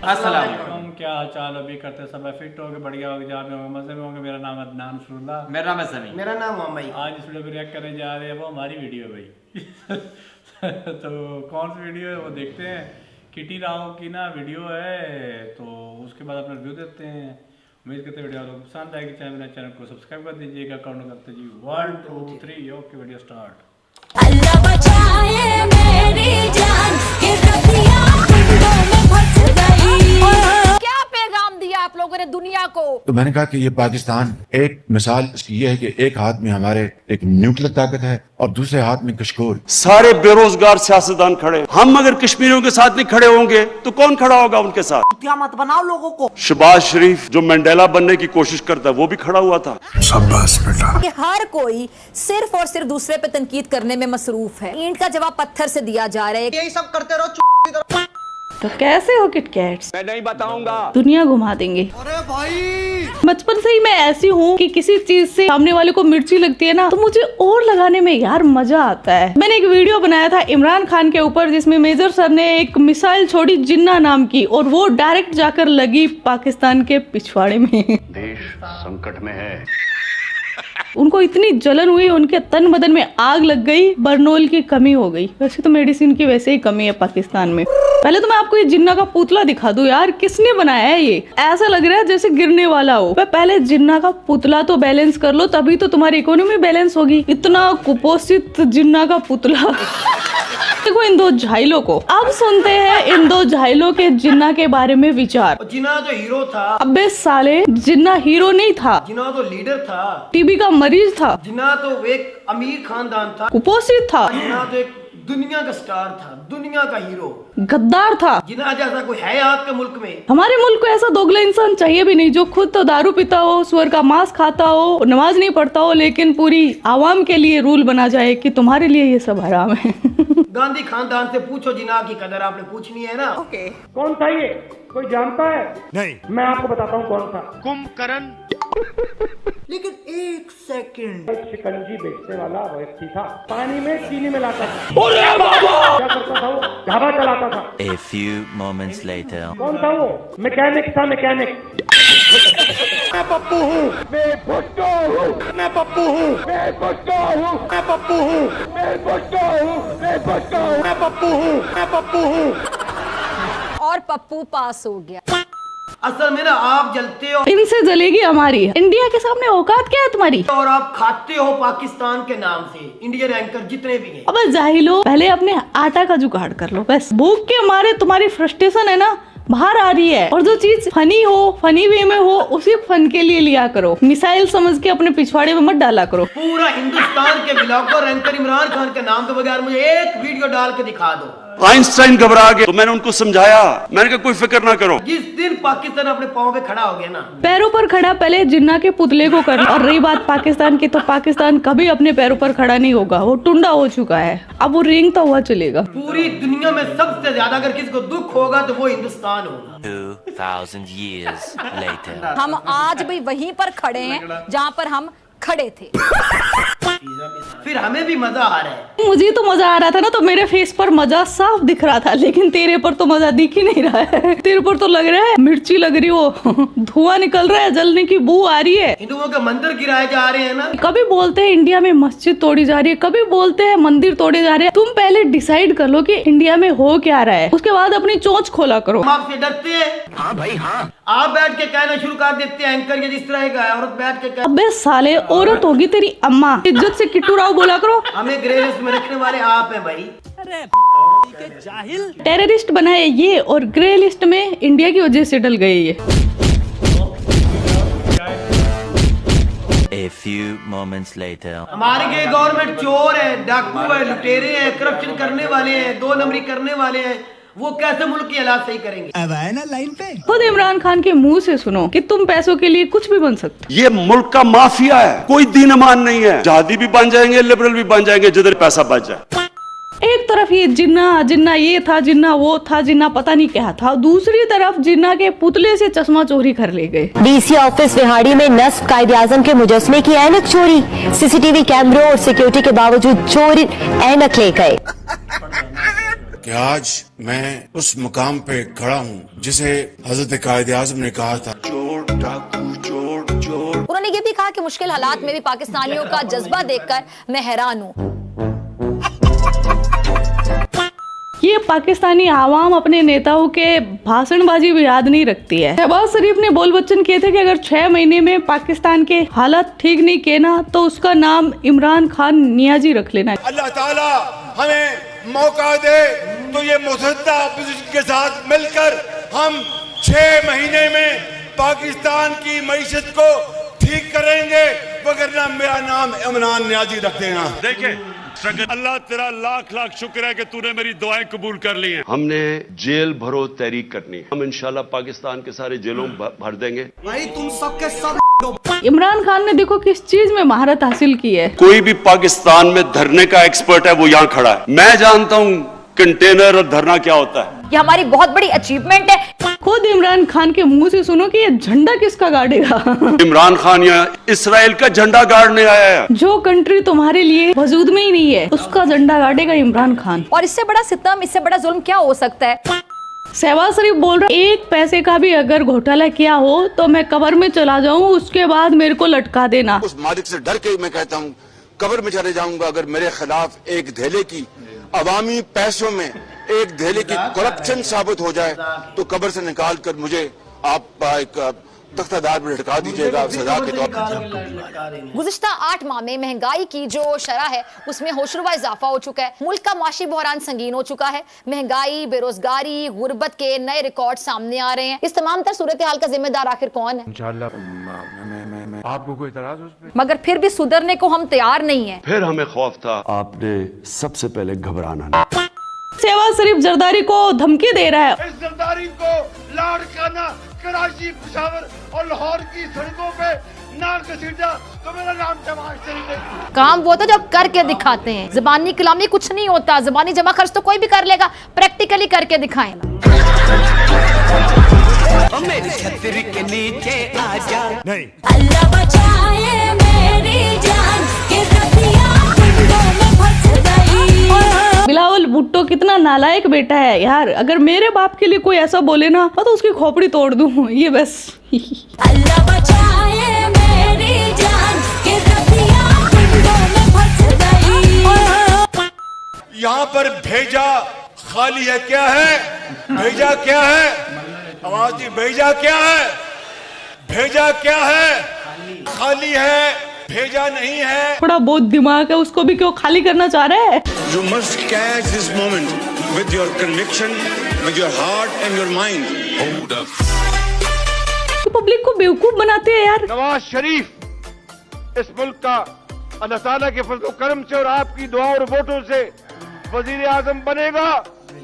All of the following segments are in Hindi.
अस्सलाम वालेकुम, क्या हाल चाल? अभी करते सब फिट हो गए, बढ़िया हो गए, जहाँ में होंगे मजे में होंगे। मेरा नाम है अदनान नसरुल्लाह। मेरा नाम है समी। मेरा नाम मोहम्मद। आज इस वीडियो को रिएक्ट करने जा रहे हैं, वो हमारी वीडियो है भाई। तो कौन सी वीडियो है वो देखते हैं। किटी राव की ना वीडियो है, तो उसके बाद अपना रिव्यू देते हैं। उम्मीद करते हैं वीडियो आपको पसंद आएगी। चैनल को सब्सक्राइब कर दीजिएगा। काउंट करते जी 1 2 3। Okay, video start. अल्लाह बचाए मेरी जान कि रतियां पिंडों में फंस गई। क्या पैगाम दिया आप लोगों ने दुनिया को? तो मैंने कहा कि ये पाकिस्तान एक मिसाल ये है कि एक हाथ में हमारे एक न्यूक्लियर ताकत है और दूसरे हाथ में कशकोर। सारे बेरोजगार सियासतदान खड़े, हम अगर कश्मीरियों के साथ नहीं खड़े होंगे तो कौन खड़ा होगा उनके साथ? क्या मत बनाओ लोगों को। शहबाज शरीफ जो मंडेला बनने की कोशिश करता है वो भी खड़ा हुआ था। शाबाश बेटा। कि हर कोई सिर्फ और सिर्फ दूसरे पे तनकीद करने में मसरूफ है। ईंट का जवाब पत्थर से दिया जा रहा है। यही सब करते रहो। तो कैसे हो किटकैट्स? मैं नहीं बताऊंगा। दुनिया घुमा देंगे। अरे भाई, बचपन से ही मैं ऐसी हूँ कि किसी चीज से सामने वाले को मिर्ची लगती है ना, तो मुझे और लगाने में यार मजा आता है। मैंने एक वीडियो बनाया था इमरान खान के ऊपर, जिसमें मेजर सर ने एक मिसाइल छोड़ी जिन्ना नाम की, और वो डायरेक्ट जाकर लगी पाकिस्तान के पिछवाड़े में। देश संकट में है। उनको इतनी जलन हुई, उनके तन बदन में आग लग गई, बर्नोल की कमी हो गई। वैसे तो मेडिसिन की वैसे ही कमी है पाकिस्तान में। पहले तो मैं आपको ये जिन्ना का पुतला दिखा दूं यार, किसने बनाया है ये? ऐसा लग रहा है जैसे गिरने वाला हो। पहले जिन्ना का पुतला तो बैलेंस कर लो, तभी तो तुम्हारी इकोनॉमी बैलेंस होगी। इतना कुपोषित जिन्ना का पुतला। देखो इन दो झाइलों को। अब सुनते हैं इन दो झाइलों के जिन्ना के बारे में विचार। जिन्ना तो हीरो था। अबे साले, जिन्ना हीरो नहीं था, जिन्ना तो लीडर था। टीबी का मरीज था, जिन्ना तो एक अमीर खानदान था। कुपोषित था, जिन्ना तो एक दुनिया का स्टार था, दुनिया का हीरो। गद्दार था। जिन्ना जैसा कोई है आपके मुल्क में? हमारे मुल्क को ऐसा दोगला इंसान चाहिए भी नहीं, जो खुद तो दारू पीता हो, सुअर का मांस खाता हो, नमाज नहीं पढ़ता हो, लेकिन पूरी आवाम के लिए रूल बना जाए कि तुम्हारे लिए ये सब हराम है। गांधी खानदान से पूछो जिन्ना की कदर आपने पूछनी है ना। ओके। कौन था ये? कोई जानता है? नहीं। मैं आपको बताता हूँ कौन था। कुंभकर्ण। लेकिन एक सेकंड, एक शिकंजी बेचने वाला व्यक्ति था, पानी में चीनी मिलाता था। क्या करता था वो? ढाबा चलाता था। A few moments later. कौन था वो? मैकेनिक था, मैकेनिक। मैं पप्पू हूँ, मैं भुट्टो हूँ, मैं पप्पू हूँ, मैं भुट्टो हूँ, मैं पप्पू हूँ, मैं भुट्टो हूँ, मैं भुट्टो हूँ, मैं पप्पू हूँ, मैं पप्पू हूँ। और पप्पू पास हो गया। असल में ना आप जलते हो इनसे जलेगी हमारी। इंडिया के सामने औकात क्या है तुम्हारी? और आप खाते हो पाकिस्तान के नाम से। इंडियन एंकर जितने भी हैं। अब जाहिलो, पहले अपने आटा का जुगाड़ कर लो। बस भूख के मारे तुम्हारी फ्रस्ट्रेशन है ना बाहर आ रही है, और जो चीज फनी हो, फनी वे में हो, उसी फन के लिए लिया करो। मिसाइल समझ के अपने पिछवाड़े में मत डाला करो। पूरा हिंदुस्तान के ब्लॉगर एंकर इमरान खान के नाम के बगैर मुझे एक वीडियो डाल के दिखा दो। आइंस्टाइन घबरा गए तो मैंने उनको समझाया, मैंने कहा कोई फिक्र ना करो। जिस दिन पाकिस्तान अपने पाँव पे खड़ा हो गया ना, पैरों पर खड़ा पहले जिन्ना के पुतले को करना। और रही बात पाकिस्तान की, तो पाकिस्तान कभी अपने पैरों पर खड़ा नहीं होगा, वो टुंडा हो चुका है। अब वो रेंगता हुआ चलेगा। पूरी दुनिया में सबसे ज्यादा अगर किसी को दुख होगा तो वो हिंदुस्तान होगा। 2000 years later. हम आज भी वहीं पर खड़े हैं जहाँ पर हम खड़े थे। फिर हमें भी मजा आ रहा है। मुझे तो मजा आ रहा था ना, तो मेरे फेस पर मजा साफ दिख रहा था, लेकिन तेरे पर तो मजा दिख ही नहीं रहा है। तेरे पर तो लग रहा है मिर्ची लग रही हो, धुआं निकल रहा है, जलने की बू आ रही है। हिंदुओं के मंदिर गिराए जा रहे हैं ना। कभी बोलते हैं इंडिया में मस्जिद तोड़ी जा रही है, कभी बोलते हैं मंदिर तोड़े जा रहे हैं। तुम पहले डिसाइड कर लो कि इंडिया में हो क्या रहा है, उसके बाद अपनी चोंच खोला करो। हम आपसे डरते हैं? हाँ भाई हाँ। आप बैठ के कहना शुरू कर देते हैं एंकर, ये जिस तरह का है, औरत बैठ के अबे साले, औरत होगी तेरी अम्मा। इज्जत से किट्टू राव बोला करो। हमें ग्रे लिस्ट में रखने वाले आप हैं भाई। टेररिस्ट बनाए ये, और ग्रे लिस्ट में इंडिया की वजह से डल गए ये। A few moments later. हमारे के गवर्नमेंट चोर है, डाकू है, लुटेरे हैं, करप्शन करने वाले हैं, 2 नंबरी करने वाले हैं। वो कैसे मुल्क की हालात सही करेंगे? अब आए ना लाइन पे। खुद इमरान खान के मुंह से सुनो कि तुम पैसों के लिए कुछ भी बन सकते। ये मुल्क का माफिया है, कोई दीन ईमान नहीं है। जहादी भी बन जाएंगे, लिबरल भी बन जाएंगे, जिधर पैसा बच जाए। एक तरफ ये जिन्ना जिन्ना ये था, जिन्ना वो था, जिन्ना पता नहीं क्या था, दूसरी तरफ जिन्ना के पुतले से चश्मा चोरी कर ले गए। डीसी ऑफिस विहाड़ी में नस्ब कायदे आजम के मुजस्मे की ऐनक चोरी, सीसीटीवी कैमरों और सिक्योरिटी के बावजूद चोरी ऐनक ले गए। कि आज मैं उस मुकाम पे खड़ा हूँ जिसे हजरत कायद-ए-आज़म ने कहा था, चोर डाकू चोर चोर। उन्होंने ये भी कहा कि मुश्किल हालात में भी पाकिस्तानियों का जज्बा देखकर मैं हैरान हूँ। ये पाकिस्तानी आवाम अपने नेताओं के भाषणबाजी भी याद नहीं रखती है। शहबाज शरीफ ने बोल बच्चन किए थे कि अगर 6 महीने में पाकिस्तान के हालात ठीक नहीं किए ना तो उसका नाम इमरान खान नियाजी रख लेना। अल्लाह ताला हमें मौका दे तो ये मुसद्दा अपोजिशन के साथ मिलकर हम 6 महीने में पाकिस्तान की मईशत को ठीक करेंगे, वगरना मेरा नाम इमरान नियाजी रख देना। देखिए अल्लाह तेरा लाख लाख शुक्र है कि तूने मेरी दुआएं कबूल कर ली हैं। हमने जेल भरो तहरीक करनी है। हम इंशाल्लाह पाकिस्तान के सारे जेलों में भर देंगे। भाई तुम सबके सब इमरान खान ने देखो किस चीज में महारत हासिल की है। कोई भी पाकिस्तान में धरने का एक्सपर्ट है वो यहाँ खड़ा है। मैं जानता हूँ कंटेनर और धरना क्या होता है। ये हमारी बहुत बड़ी अचीवमेंट है। खुद इमरान खान के मुंह से सुनो कि ये झंडा किसका गाड़ेगा। इमरान खान यहाँ इसराइल का झंडा गाड़ने आया है। जो कंट्री तुम्हारे लिए वजूद में ही नहीं है उसका झंडा गाड़ेगा इमरान खान। और इससे बड़ा सितम, इससे बड़ा जुल्म क्या हो सकता है। शहबाज शरीफ बोल रहा है 1 पैसे का भी अगर घोटाला किया हो तो मैं कब्र में चला जाऊं, उसके बाद मेरे को लटका देना। उस मालिक से डर के मैं कहता हूँ कब्र में चले जाऊंगा अगर मेरे खिलाफ एक धेले की अवामी पैसों में एक धेले की करप्शन साबित हो जाए तो कब्र से निकाल कर मुझे आप एक तख्तादार में लटका दीजिएगा सजा के तौर पर। गुज़िश्ता 8 माह में महंगाई की जो शरह है उसमें होशरुबा इजाफा हो चुका है। मुल्क का माशी बहरान संगीन हो चुका है। महंगाई, बेरोजगारी, गुर्बत के नए रिकॉर्ड सामने आ रहे हैं। इस तमाम तर सूरत हाल का जिम्मेदार आखिर कौन है? आपको कोई इतराज उस पे? मगर फिर भी सुधरने को हम तैयार नहीं है। फिर हमें खौफ था, आपने सबसे पहले घबराना नहीं। शहबाज शरीफ जरदारी को धमकी दे रहा है। इस जरदारी को लाड़काना कराची, पेशावर और लाहौर की सड़कों पे ना घसीटा तो मेरा नाम शहबाज शरीफ है। काम वो होता है जो आप करके दिखाते हैं। ज़बानी कलामी कुछ नहीं होता। ज़बानी जमा खर्च तो कोई भी कर लेगा, प्रैक्टिकली करके दिखाएं। मेरी छतरी के नीचे आजा। नहीं अल्लाह बचाए मेरी जान कि रतियां कुंडों में फंस गई। बिलावल भुट्टो कितना नालायक बेटा है यार। अगर मेरे बाप के लिए कोई ऐसा बोले ना तो उसकी खोपड़ी तोड़ दूं। ये बस अल्लाह बचाए मेरी जान कि रतियां कुंडों में फंस गई। यहाँ पर भेजा खाली है क्या है? भेजा क्या है? आवाज दी, भेजा क्या है? भेजा क्या है? खाली है, भेजा नहीं है। थोड़ा बहुत दिमाग है उसको भी क्यों खाली करना चाह रहा है? You must catch this moment with your conviction, with your heart and your mind. Hold up. तो पब्लिक को बेवकूफ बनाते हैं यार। नवाज शरीफ इस मुल्क का अल्लाह ताला के फजल करम से और आपकी दुआ और वोटों से वजीर आजम बनेगा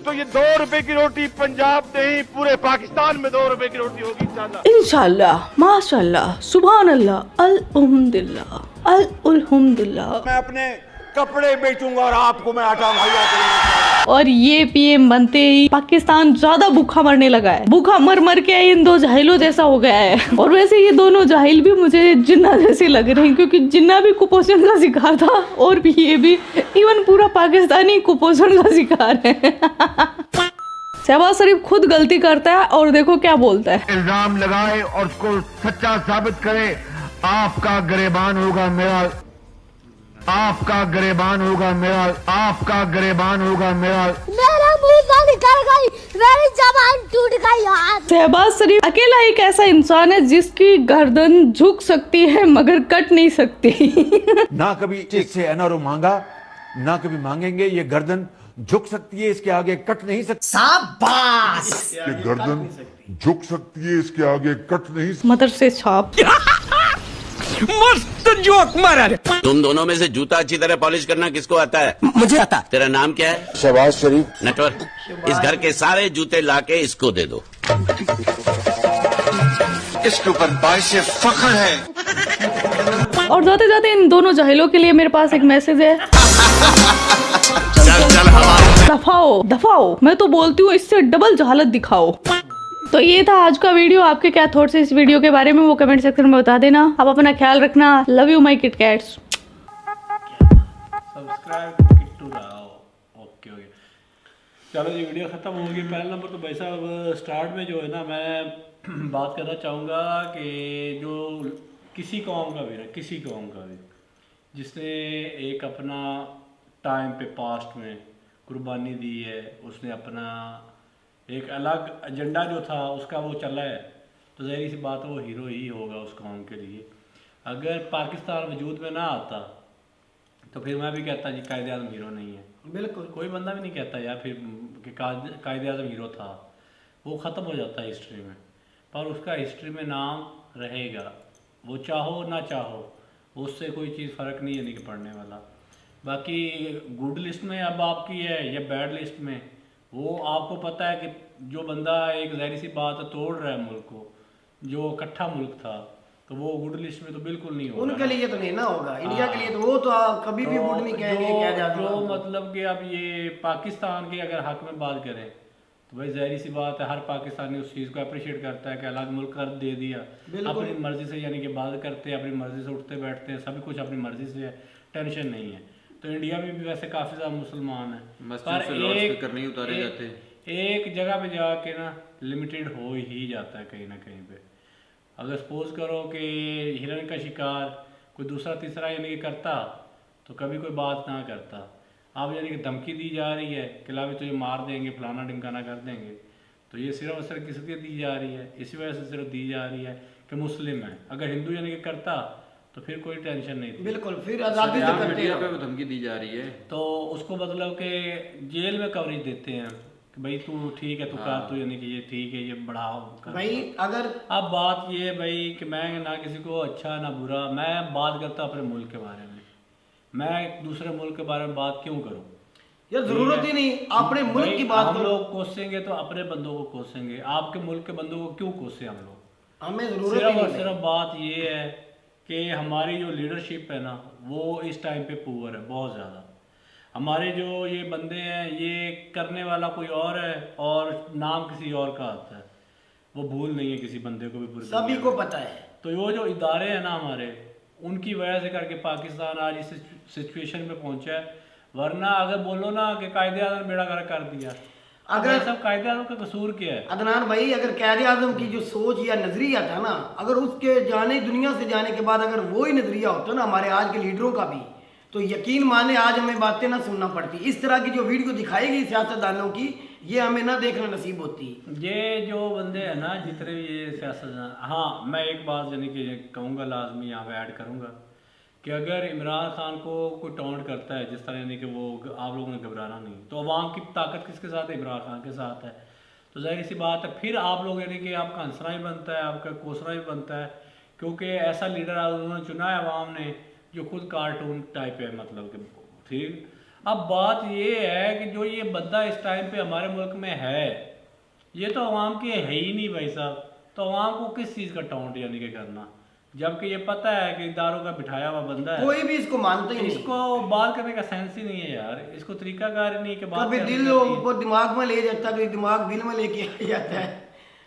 तो ये 2 रुपए की रोटी पंजाब नहीं पूरे पाकिस्तान में 2 रुपए की रोटी होगी इंशाल्लाह। इंशाल्लाह, माशाल्लाह, सुभान अल्लाह, अल्हम्दुलिल्लाह, अल्हम्दुलिल्लाह। मैं अपने कपड़े बेचूंगा और आपको मैं आटा मुहैया करूंगा। और ये पीएम बनते ही पाकिस्तान ज्यादा भूखा मरने लगा है। भूखा मर मर के इन 2 जाहिलों जैसा हो गया है। और वैसे ये दोनों जाहिल भी मुझे जिन्ना जैसे लग रहे हैं क्योंकि जिन्ना भी कुपोषण का शिकार था और भी ये भी इवन पूरा पाकिस्तानी कुपोषण का शिकार है। शहबाज शरीफ खुद गलती करता है और देखो क्या बोलता है। इल्जाम लगाए और उसको सच्चा साबित करे। आपका गिरेबान होगा मेरा, आपका गिरेबान होगा मेरा, आपका गिरेबान होगा मेरा। मेरा मुंह निकल गई, मेरी जबान टूट गई यार। शहबाज शरीफ अकेला एक ऐसा इंसान है जिसकी गर्दन झुक सकती है मगर कट नहीं सकती। ना कभी इससे अनारो मांगा ना कभी मांगेंगे। ये गर्दन झुक सकती है, इसके आगे कट नहीं सकती। शाबाश। ये गर्दन झुक सकती है, इसके आगे कट नहीं सकती। मदर से छाप। मस्त जोक मारा रे। तुम दोनों में से जूता अच्छी तरह पॉलिश करना किसको आता है? मुझे आता। तेरा नाम क्या है? शहबाज शरीफ। नटवर, इस घर के सारे जूते लाके इसको दे दो। इसके ऊपर बाइसे फख्र है। और जाते जाते इन दोनों जाहिलों के लिए मेरे पास एक मैसेज है। दफाओ दफाओ, मैं तो बोलती हूँ इससे डबल जहालत दिखाओ। तो ये था आज का वीडियो। आपके क्या थॉट्स है इस वीडियो के बारे में वो कमेंट सेक्शन में बता देना। आप अपना ख्याल रखना। Love you my kit cats. Subscribe Kittu Rao. Okay okay. चलो जी, वीडियो ख़त्म होगी। पहला नंबर तो भाई साहब स्टार्ट में जो है ना, मैं बात करना चाहूँगा कि जो किसी कौम का भी ना, किसी कौम का भी जिसने एक अपना टाइम पे पास्ट में कुर्बानी दी है, उसने अपना एक अलग एजेंडा जो था उसका वो चला है, तो ज़ाहिर सी बात है वो हीरो ही होगा उस कौम के लिए। अगर पाकिस्तान वजूद में ना आता तो फिर मैं भी कहता जी कायदे आज़म हीरो नहीं है। बिल्कुल कोई बंदा भी नहीं कहता यार फिर कि कायदे आज़म हीरो था, वो ख़त्म हो जाता है हिस्ट्री में। पर उसका हिस्ट्री में नाम रहेगा, वो चाहो ना चाहो, उससे कोई चीज़ फ़र्क नहीं है नहीं कि पढ़ने वाला। बाकी गुड लिस्ट में अब आपकी है या बैड लिस्ट में, वो आपको पता है कि जो बंदा एक ज़ाहिर सी बात तोड़ रहा है मुल्क को, जो इकट्ठा मुल्क था, तो वो गुड लिस्ट में तो बिल्कुल नहीं होगा। उनके लिए तो नहीं ना होगा, इंडिया के लिए तो वो तो आप कभी भी गुड नहीं कहेंगे। क्या जो मतलब कि अब ये पाकिस्तान के अगर हक में बात करें तो भाई ज़ाहिर सी बात है, हर पाकिस्तानी उस चीज़ को अप्रिशिएट करता है कि अलग मुल्क कर दे दिया, अपनी मर्जी से, यानी कि बात करते हैं अपनी मर्जी से, उठते बैठते हैं, सब कुछ अपनी मर्जी से है, टेंशन नहीं है। तो इंडिया में भी वैसे काफ़ी ज़्यादा मुसलमान है, पर एक जगह पे जाके ना लिमिटेड हो ही जाता है कहीं ना कहीं पे। अगर सपोज करो कि हिरन का शिकार कोई दूसरा तीसरा यानी कि करता तो कभी कोई बात ना करता। अब यानी कि धमकी दी जा रही है कि ला भी तुझे मार देंगे, फलाना ढिमकाना कर देंगे, तो ये सिर्फ और सिर्फ किस लिए दी जा रही है, इसी वजह से सिर्फ दी जा रही है कि मुस्लिम है। अगर हिंदू यानी कि करता तो फिर कोई टेंशन नहीं थी। बिल्कुल, फिर आज़ादी से करते हैं। पे धमकी दी जा रही है तो उसको मतलब कि जेल में कवरेज देते हैं कि भाई तू ठीक है, तू कर, तू यानी कि ये ठीक है, ये बढ़ाओ कर। भाई अगर अब बात ये है भाई कि मैं ना किसी को अच्छा ना बुरा, मैं बात करता अपने मुल्क के बारे में, मैं दूसरे मुल्क के बारे में बात क्यों करूं यार, जरूरत ही नहीं, अपने मुल्क की बात हम लोग कोसेंगे तो अपने बंदों को कोसेंगे, आपके मुल्क के बंदों को क्यों कोसे हम लोग? हमें जरूरत ही नहीं। सिर्फ बात ये है कि हमारी जो लीडरशिप है ना वो इस टाइम पे पुअर है बहुत ज़्यादा। हमारे जो ये बंदे हैं ये करने वाला कोई और है और नाम किसी और का आता है, वो भूल नहीं है किसी बंदे को भी, पूरे सभी को पता है। तो वो जो इदारे हैं ना हमारे, उनकी वजह से करके पाकिस्तान आज इस सिचुएशन में पहुंचा है। वरना अगर बोलो ना कि कायदे आज़म बेड़ा गर्क कर दिया, अगर सब कायदे आज़म का कसूर क्या है? अदनान भाई, अगर कायदे आज़म की जो सोच या नजरिया था ना, अगर उसके जाने दुनिया से जाने के बाद अगर वही नजरिया होता ना हमारे आज के लीडरों का भी, तो यकीन माने आज हमें बातें ना सुनना पड़ती। इस तरह की जो वीडियो दिखाई गई सियासतदानों की, ये हमें ना देखना नसीब होती। ये जो बंदे हैं ना जितने भी ये सियासतदान, हाँ मैं एक बात यानी कि कहूँगा, लाजमी यहाँ पे ऐड करूँगा कि अगर इमरान खान को कोई टॉन्ट करता है जिस तरह यानी कि वो आप लोगों ने घबराना नहीं, तो अवाम की ताकत किसके साथ है? इमरान खान के साथ है। तो जाहिर सी बात है फिर आप लोग यानी कि आपका हंसना ही बनता है, आपका कोसना भी बनता है, क्योंकि ऐसा लीडर उन्होंने चुना है अवाम ने जो खुद कार्टून टाइप है, मतलब कि ठीक। अब बात ये है कि जो ये बंदा इस टाइम पे हमारे मुल्क में है, ये तो अवाम के है ही नहीं भाई साहब, तो अवाम को किस चीज़ का टॉन्ट यानी कि करना, जबकि ये पता है कि इदारों का बिठाया हुआ बंदा है, कोई भी इसको मानता ही नहीं। इसको बात करने का सेंस ही नहीं है यार, इसको तरीकाकार ही नहीं कि बात कभी दिल ऊपर दिमाग में ले जाता है, कभी दिमाग दिल में लेके आ जाता है,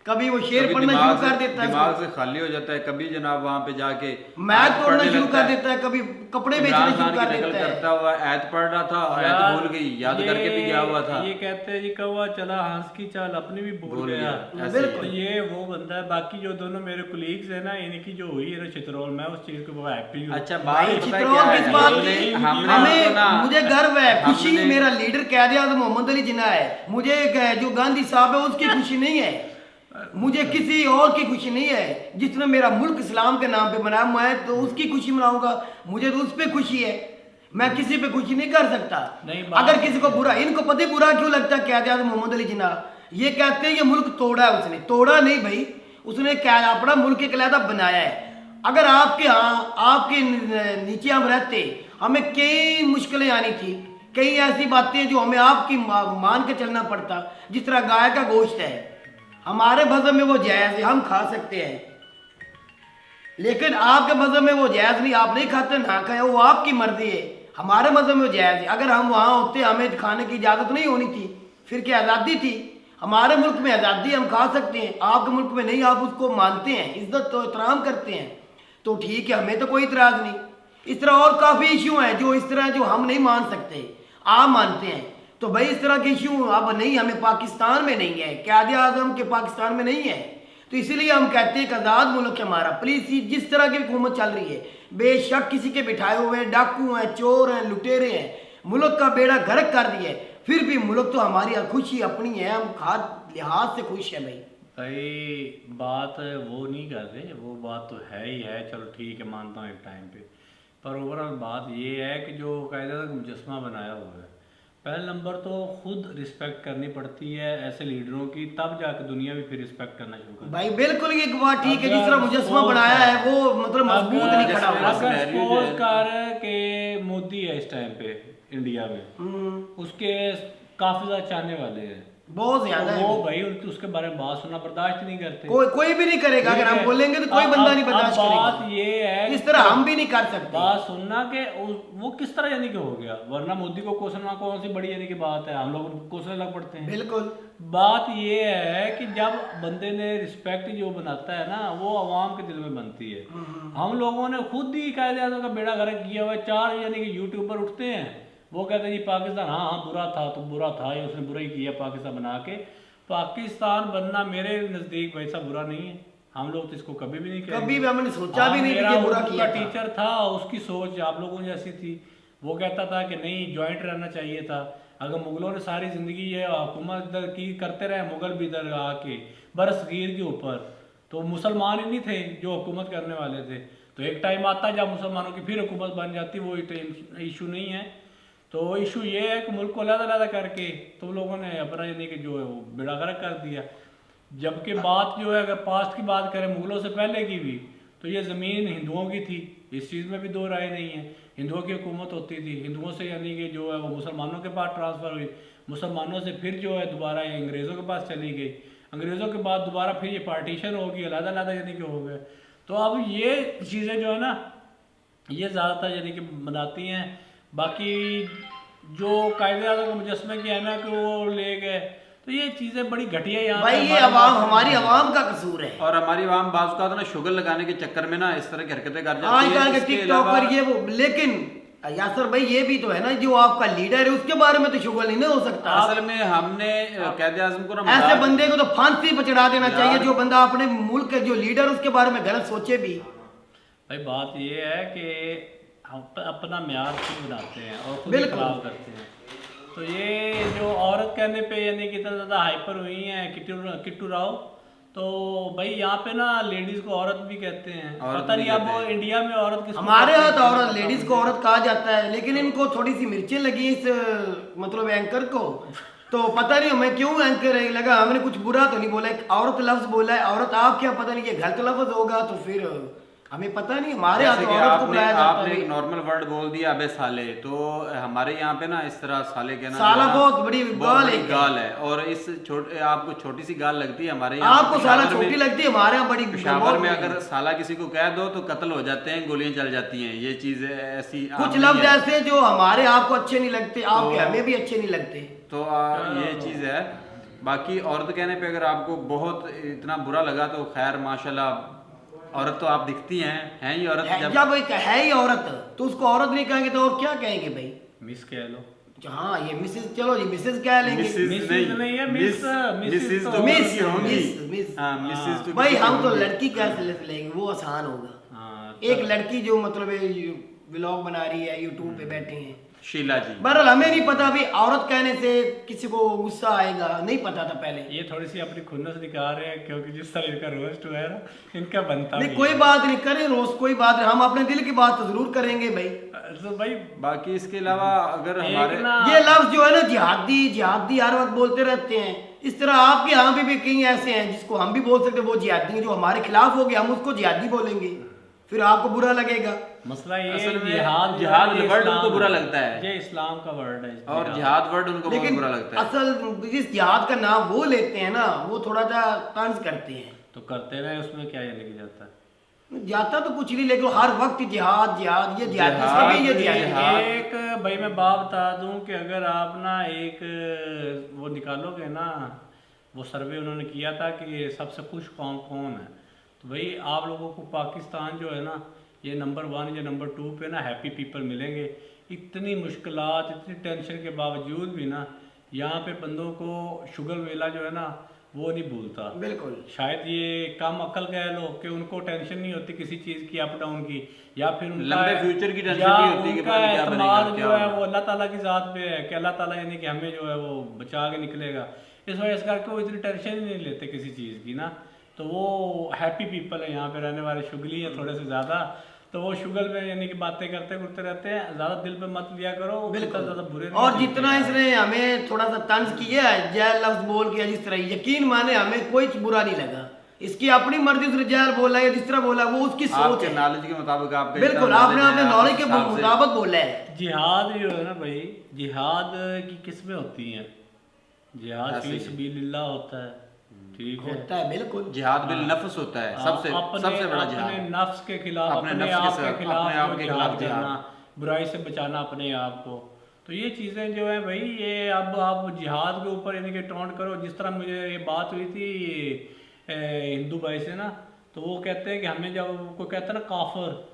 कभी वो शेर पढ़ना शुरू कर देता है, दिमाग से खाली हो जाता है, कभी जनाब वहाँ पे जाके मैथ पढ़ना शुरू कर देता है, कभी कपड़े बेचने शुरू कर देता है। करता हुआ ऐत पढ़ रहा था, ऐत भूल गई, याद करके भी गया हुआ था। ये कहते हैं जी कौवा चला हंस की चाल, अपनी भी भूल गया। बिल्कुल, ये वो बंदा है। बाकी जो दोनों मेरे कोलीग्स है ना, इनकी जो हुई है ना चित्रोल, मैं उस चीज को बहुत हैप्पी हूँ। अच्छा चित्रोल किस बात की? हमें मुझे गर्व है, खुशी मेरा लीडर कायदे आज़म मोहम्मद अली जिन्ना है, मुझे जो गांधी साहब है उसकी खुशी नहीं है, मुझे किसी और की खुशी नहीं है। जिसने मेरा मुल्क इस्लाम के नाम पे बनाया, मैं तो उसकी खुशी मनाऊंगा, मुझे तो उस पे खुशी है, मैं किसी पे खुशी नहीं कर सकता। अगर किसी को बुरा, इनको पता बुरा क्यों लगता है कायदे आज़म मोहम्मद अली जिन्ना, ये कहते हैं ये मुल्क तोड़ा है उसने, तोड़ा नहीं भाई, उसने क्या अपना मुल्क एक अलहदा बनाया है। अगर आपके यहाँ आपके नीचे हम रहते, हमें कई मुश्किलें आनी थी, कई ऐसी बातें जो हमें आपकी मान के चलना पड़ता। जिस तरह गाय का गोश्त है, हमारे मजहब में वो जायज़ है, हम खा सकते हैं, लेकिन आपके मजहब में वो जायज़ नहीं, आप नहीं खाते ना खाए, वो आपकी मर्जी है। हमारे मजहब में वो जायज़ है। अगर हम वहाँ होते, हमें खाने की इजाज़त नहीं होनी थी, फिर क्या आज़ादी थी? हमारे मुल्क में आज़ादी, हम खा सकते हैं, आपके मुल्क में नहीं, आप उसको मानते हैं, इज्जत तो एहतराम करते हैं, तो ठीक है, हमें तो कोई इतराज़ नहीं। इस तरह और काफ़ी इशू हैं जो इस तरह जो हम नहीं मान सकते, आप मानते हैं। तो भाई इस तरह के इशू अब नहीं, हमें पाकिस्तान में नहीं है, क़ायद आज़म के पाकिस्तान में नहीं है। तो इसीलिए हम कहते हैं कि आज़ाद मुल्क है हमारा। प्लीज जिस तरह की हुकूमत चल रही है, बेशक किसी के बिठाए हुए डाकू हैं, चोर हैं, लुटेरे हैं, मुल्क का बेड़ा गर्क कर दिया है, फिर भी मुल्क तो हमारी खुशी अपनी है, हम हर लिहाज से खुश है भाई बात वो नहीं कर रहे, वो बात तो है ही है, चलो ठीक है मानता हूँ एक टाइम पे, पर ओवरऑल बात ये है कि जो कायदा मुजस्मा बनाया हुआ है, पहला नंबर तो खुद रिस्पेक्ट करनी पड़ती है ऐसे लीडरों की, तब जाकर दुनिया भी फिर रिस्पेक्ट करना शुरू करती है। भाई बिल्कुल ये बात ठीक है, जिस तरह मुजस्मा बनाया है वो मतलब मजबूत नहीं खड़ा हुआ। अगर सपोज कर के मोदी है इस टाइम पे इंडिया में, उसके काफी ज्यादा चाहने वाले हैं, बहुत ज्यादा तो वो भाई उसके बारे में बात सुनना बर्दाश्त नहीं करते, कोई भी नहीं करेगा। अगर हम बोलेंगे तो कोई बंदा नहीं बर्दाश्त करेगा। बात ये है इस तरह हम भी नहीं कर सकते बात सुनना कि वो किस तरह यानी कि हो गया, वरना मोदी को कोसना कौन सी बड़ी यानी कि बात है, हम लोग कोसने लग पड़ते हैं। बिल्कुल बात ये है कि जब बंदे ने रिस्पेक्ट जो बनाता है ना, वो आवाम के दिल में बनती है। हम लोगों ने खुद ही कायदे आज़म का बेड़ा गर्क किया हुआ है, 4 यानी कि यूट्यूबर उठते हैं, वो कहते हैं जी पाकिस्तान हाँ बुरा था, तो बुरा था, ये उसने बुरा ही किया पाकिस्तान बना के। पाकिस्तान बनना मेरे नज़दीक वैसा बुरा नहीं है, हम लोग तो इसको कभी भी नहीं करेंगे, कभी भी हमने सोचा भी नहीं कि बुरा किया था। टीचर था, उसकी सोच आप लोगों जैसी थी, वो कहता था कि नहीं जॉइंट रहना चाहिए था। अगर मुगलों ने सारी ज़िंदगी ये हुकूमत इधर की करते रहे, मुगल भी इधर आके बरसगीर के ऊपर, तो मुसलमान ही नहीं थे जो हुकूमत करने वाले थे, तो एक टाइम आता जब मुसलमानों की फिर हुकूमत बन जाती, वो इशू नहीं है। तो इशू ये है कि मुल्क को अलग-अलग करके तुम लोगों ने अपना यानी कि जो है वो बेड़ा गर्क कर दिया। जबकि बात जो है अगर पास्ट की बात करें मुगलों से पहले की भी, तो ये ज़मीन हिंदुओं की थी, इस चीज़ में भी दो राय नहीं है, हिंदुओं की हुकूमत होती थी, हिंदुओं से यानी कि जो है वो मुसलमानों के पास ट्रांसफ़र हुई, मुसलमानों से फिर जो है दोबारा ये अंग्रेज़ों के पास चली गई, अंग्रेज़ों के बाद दोबारा फिर ये पार्टीशन होगी, अलग-अलग यानी कि हो गए। तो अब ये चीज़ें जो है ना ये ज़्यादातर यानी कि बनाती हैं। बाकी जो कायदे आज़म के मुजस्मे की अहमियत को वो ले गए, तो ये चीज़ें बड़ी घटिया यहाँ भाई, ये हमारी आवाम का कसूर है। और हमारी आवाम बाज़ का ना शुगर लगाने के चक्कर में ना इस तरह की हरकतें कर जाती है। टिकटॉक पर ये वो, लेकिन यासर भाई ये भी तो है ना, जो आपका लीडर है उसके बारे में तो शुगर नहीं हो सकता। असल में हमने कायदे आज़म को ना ऐसे बंदे को तो फांसी पर चढ़ा देना चाहिए, जो बंदा अपने मुल्क के जो लीडर उसके बारे में गलत सोचे भी। भाई बात ये है कि हम अपना म्यार खुद बनाते हैं और खुद खराब करते हैं। तो ये जो औरत कहने पे यानी कि इतना ज़्यादा हाइपर हुई हैं किट्टू राव, तो भाई यहाँ पे ना लेडीज को औरत भी कहते हैं, पता नहीं अब इंडिया में औरत किस, हमारे यहाँ तो औरत लेडीज को औरत कहा जाता है, लेकिन इनको थोड़ी सी मिर्चें लगी इस मतलब एंकर को, तो पता नहीं हमें क्यों एंकर लगा, हमने कुछ बुरा तो नहीं बोला, एक औरत लफ्ज बोला है, औरत आप क्या पता नहीं ये गलत लफ्ज होगा, तो फिर हमें पता नहीं, हमारे यहाँ तो औरत को बुलाया जाता है। आपने एक नॉर्मल वर्ड बोल दिया अबे साले, तो हमारे यहाँ पे ना इस तरह साले कहना साला बहुत बड़ी गाल है, और इस आपको छोटी सी गाल लगती है, हमारे यहाँ आपको साला छोटी लगती है, हमारे यहाँ बड़ी। पेशावर में अगर साला किसी को कह दो तो कत्ल हो जाते हैं, गोलियां चल जाती हैं, ये चीज ऐसी कुछ लफ्ज ऐसे जो हमारे आपको अच्छे नहीं लगते, आपके हमें भी अच्छे नहीं लगते, तो ये चीज है। बाकी औरत कहने पे अगर आपको बहुत इतना बुरा लगा तो खैर माशाल्लाह, औरत तो आप दिखती हैं ही औरत, जब है ही औरत तो उसको औरत नहीं कहेंगे तो और क्या कहेंगे भाई, मिस कह लो। हाँ ये मिसेज, चलो जी मिसेज कह लेंगे, नहीं है मिसेज तो मिसेज। भाई हम तो लड़की कैसे लेंगे, वो आसान होगा। एक लड़की जो मतलब व्लॉग बना रही है, यूट्यूब पे बैठे हैं, शीला जी, बहरहाल हमें नहीं पता अभी औरत कहने से किसी को गुस्सा आएगा, नहीं पता था पहले। ये थोड़ी सी अपनी खुन्नस दिखा रहे हैं, क्योंकि जिस तरह इनका रोस्ट हुआ है ना, इनका बनता नहीं, कोई बात नहीं करें रोस्ट, कोई बात नहीं, हम अपने दिल की बात तो जरूर करेंगे भाई। तो भाई बाकी इसके अलावा अगर हमारे ये लफ्ज जो है ना जिहादी हर वक्त बोलते रहते हैं, इस तरह आपके यहाँ भी कई ऐसे हैं जिसको हम भी बोल सकते हैं वो जिहादी हैं, जो हमारे खिलाफ हो गया हम उसको जिहादी बोलेंगे, फिर आपको बुरा लगेगा। मसला ये जिहाद वर्ड उनको बुरा लगता है, ये इस्लाम का वर्ड है और जिहाद वर्ड उनको बहुत बुरा लगता है। असल जिस जिहाद का नाम वो लेते हैं ना, वो थोड़ा सा तंज करते हैं, तो करते रहे, उसमें क्या ये लेके जाता है, जाता तो कुछ नहीं, लेकिन हर वक्त जिहाद जिहाद ये जिहाद। एक भाई मैं बात बता दूं कि अगर आप ना एक वो निकालोगे ना, वो सर्वे उन्होंने किया था कि सबसे खुश कौन कौन है, तो भाई आप लोगों को पाकिस्तान जो है ना ये नंबर 1 या नंबर 2 पे ना हैप्पी पीपल मिलेंगे। इतनी मुश्किलात, इतनी टेंशन के बावजूद भी ना यहाँ पे बंदों को शुगर वेला जो है ना वो नहीं भूलता। बिल्कुल। शायद ये कम अकल कह लो कि उनको टेंशन नहीं होती किसी चीज़ की अप डाउन की, या फिर उनका लंबे फ्यूचर की टेंशन या नहीं होती कि उनका पता नहीं क्या बनेगा, एतमाद क्या जो है होगा। वो अल्लाह ताला की ज़ात पे है कि अल्लाह ताला यानी कि हमें जो है वो बचा के निकलेगा। इस वजह से करके वो इतनी टेंशन ही नहीं लेते किसी चीज़ की ना। तो वो हैप्पी पीपल है यहाँ पे रहने वाले, शुगली है थोड़े से ज़्यादा। तो वो शुगर में यानी कि बातें करते करते रहते हैं, ज़्यादा दिल पे मत लिया करो, बिल्कुल ज़्यादा बुरे नहीं और लगते। जितना इसने हमें थोड़ा सा तंज किया है, जैल लफ्ज बोल के जिस तरह, यकीन माने हमें कोई बुरा नहीं लगा। इसकी अपनी मर्जी उसने जैल बोला है, जिस तरह बोला वो उसकी सोच आपके है। नॉलेज के मुताबिक आपका बिल्कुल, जितना आपने knowledge अपने है, नॉलेज के आपके हिसाब से- मुताबिक बोला है। जिहाद जो है ना भाई, जिहाद की किस्में होती हैं। जिहाद ऐसे फी ही। सबीलिल्लाह होता है, ठीक है। होता है बिल्कुल। जिहाद बिल नफ्स होता है, सबसे सबसे बड़ा अपने जिहाद। नफ्स के खिलाफ, अपने अपने नफ्स के आप के साथ, खिलाफ अपने आप जो के जिहाद खिलाफ जिहाद। करना, बुराई से बचाना अपने आप को। तो ये चीज़ें जो है भाई, ये अब आप जिहाद के ऊपर यानी कि टॉन्ट करो। जिस तरह मुझे ये बात हुई थी हिंदू भाई से ना, तो वो कहते हैं कि हमें जब कोई कहता है ना काफिर,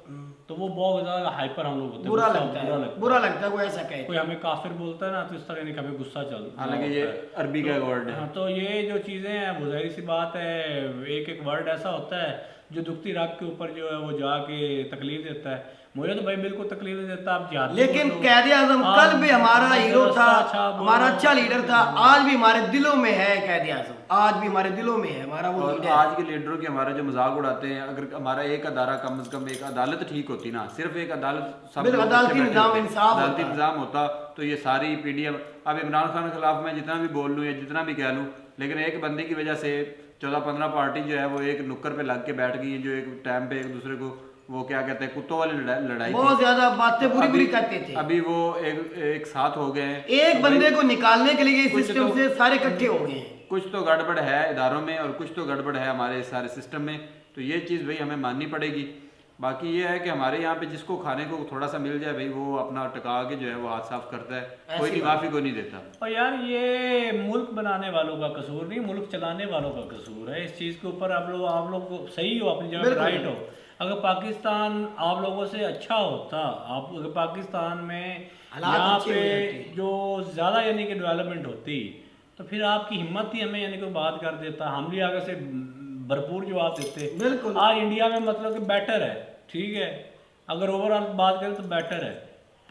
तो वो बहुत ज़्यादा हाइपर हम लोग होते हैं, बुरा गुस्सा लगता बुरा है, बुरा लगता है कोई ऐसा कहे। कोई हमें काफिर बोलता है ना, तो इस तरह यानी कि हमें गुस्सा चलता है। हालांकि ये अरबी का वर्ड है। हाँ, तो ये जो चीज़ें हैं वो ज़ाहिर सी बात है, एक एक वर्ड ऐसा होता है जो दुखती राग के ऊपर जो है वो जाके तकलीफ देता है। मुझे तो भाई बिल्कुल तकलीफ नहीं देता। आप जिहादी लेकिन बोलो, कैद आजम आप कल भी हमारा हीरो था, अच्छा बोलो। हमारा अच्छा लीडर था, आज भी हमारे दिलों में है कैद आजम, आज भी हमारे दिलों में है हमारा वो और लीडर। आज के लीडरों के हमारा जो मजाक उड़ाते हैं, अगर हमारा एक अदारा कम से कम एक अदालत ठीक होती ना, सिर्फ एक अदालत सब बिल्कुल, लोग अदालती अच्छे बैठे निज़ाम होते, इंसाफ अदालती होता। निज़ाम होता तो ये सारी पीडीएम, अब इमरान खान के खिलाफ मैं जितना भी बोल लूँ या जितना भी कह लूँ, लेकिन एक बंदे की वजह से 14-15 पार्टी जो है वो एक नुक्कर पे लग के बैठ गई है, जो एक टाइम पे एक दूसरे को वो क्या कहते हैं कुत्तों वाली लड़ाई बहुत थी। ज्यादा बातें बुरी बुरी अभी- करते थे। अभी वो एक साथ हो गए हैं। एक तो बंदे भाई को निकालने के लिए इस कुछ सिस्टम तो- से सारे इकट्ठे हो गए हैं। कुछ तो गड़बड़ है इदारों में और कुछ तो गड़बड़ है हमारे सारे सिस्टम में। तो ये चीज़ भाई हमें माननी पड़ेगी। बाकी ये है कि हमारे यहाँ पे जिसको खाने को थोड़ा सा मिल जाए भाई, वो अपना टका के जो है वो हाथ साफ करता है, कोई नहीं माफी को नहीं देता। और यार ये मुल्क बनाने वालों का कसूर नहीं, मुल्क चलाने वालों का कसूर है। इस चीज़ के ऊपर आप लोग सही हो, अपनी जगह राइट हो। अगर पाकिस्तान आप लोगों से अच्छा होता, आप अगर पाकिस्तान में यहाँ अच्छे हो पे जाते। जो ज़्यादा यानी कि डेवलपमेंट होती, तो फिर आपकी हिम्मत ही हमें यानी कि बात कर देता, हम भी आगे से भरपूर जवाब देते। बिल्कुल। आज इंडिया में मतलब कि बेटर है, ठीक है, अगर ओवरऑल बात करें तो बेटर है,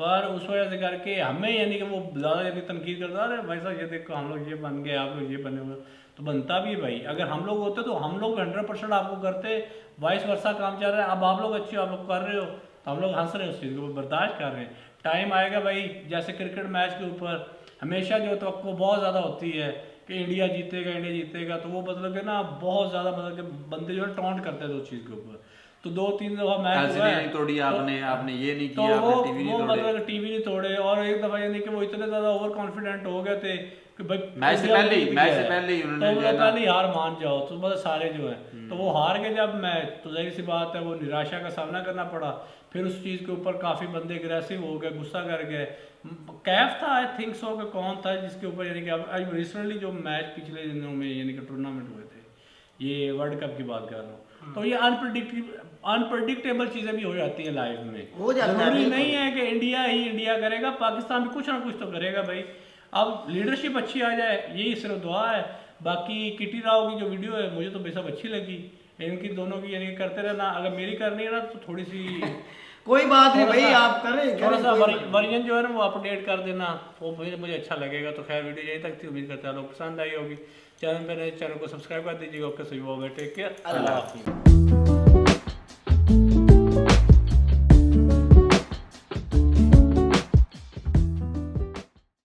पर उस वजह से करके हमें यानी कि वो ज़्यादा यानी तनकीद करता है, अरे भाई साहब ये देखो हम लोग ये बन गए, आप लोग ये बने हुए, तो बनता भी है भाई। अगर हम लोग होते तो हम लोग 100% आपको करते, वाइस वर्सा काम चल रहा है। अब आप लोग अच्छे हो, आप लोग कर रहे हो, तो हम लोग हंस रहे हैं उस चीज़ को, बर्दाश्त कर रहे हैं। टाइम आएगा भाई, जैसे क्रिकेट मैच के ऊपर हमेशा जो तवक्को बहुत ज़्यादा होती है कि इंडिया जीतेगा, इंडिया जीतेगा, तो वो मतलब कि ना बहुत ज़्यादा मतलब कि बंदे जो है टॉन्ट करते हैं उस चीज़ के ऊपर। तो 2-3 दफा मैच हुआ है, नहीं तोड़ी आपने, आपने ये नहीं तो किया, वो आपने टीवी नहीं तोड़े। मतलब टीवी नहीं तोड़े। और एक दफा यानी कि वो इतने ज्यादा ओवर कॉन्फिडेंट हो गए थे कि भाई मैच से इंडिया पहले ही जीत मैच गया से है। पहले ही तो उन्होंने जो मतलब है ना- पहले ही हार मान जाओ, तो मतलब सारे जो है तो वो हार के जब मैच, तो जाहिर सी बात है वो निराशा का सामना करना पड़ा। फिर उस चीज़ के ऊपर काफ़ी बंदे अग्रेसिव हो गए, गुस्सा कर गए। कैफ था, आई थिंक सो, कि कौन था जिसके ऊपर यानी कि अब रिसेंटली जो मैच पिछले दिनों में यानी कि टूर्नामेंट हुए थे, ये वर्ल्ड कप की बात कर रहा हूँ, तो ये अनप्रडिक्टेबल चीज़ें भी हो जाती हैं लाइफ में। हो जाता है, जरूरी बिल्कुल। नहीं है कि इंडिया ही इंडिया करेगा, पाकिस्तान भी कुछ ना कुछ तो करेगा भाई। अब लीडरशिप अच्छी आ जाए, यही सिर्फ दुआ है। बाकी किटी राव की जो वीडियो है मुझे तो बेशक अच्छी लगी, इनकी दोनों की यानी करते रहना। अगर मेरी करनी है ना तो थोड़ी सी कोई बात नहीं थोड़ा भाई, सा- आप करें थोड़ा सा करें, वर्जन जो है ना वो अपडेट कर देना, वो मुझे अच्छा लगेगा। तो खैर वीडियो यही तक थी, उम्मीद करता है लोग पसंद आई होगी। चैनल को सब्सक्राइब कर दीजिएगा। ओके, सही होगा, टेक केयर, अल्लाह हाफिज़।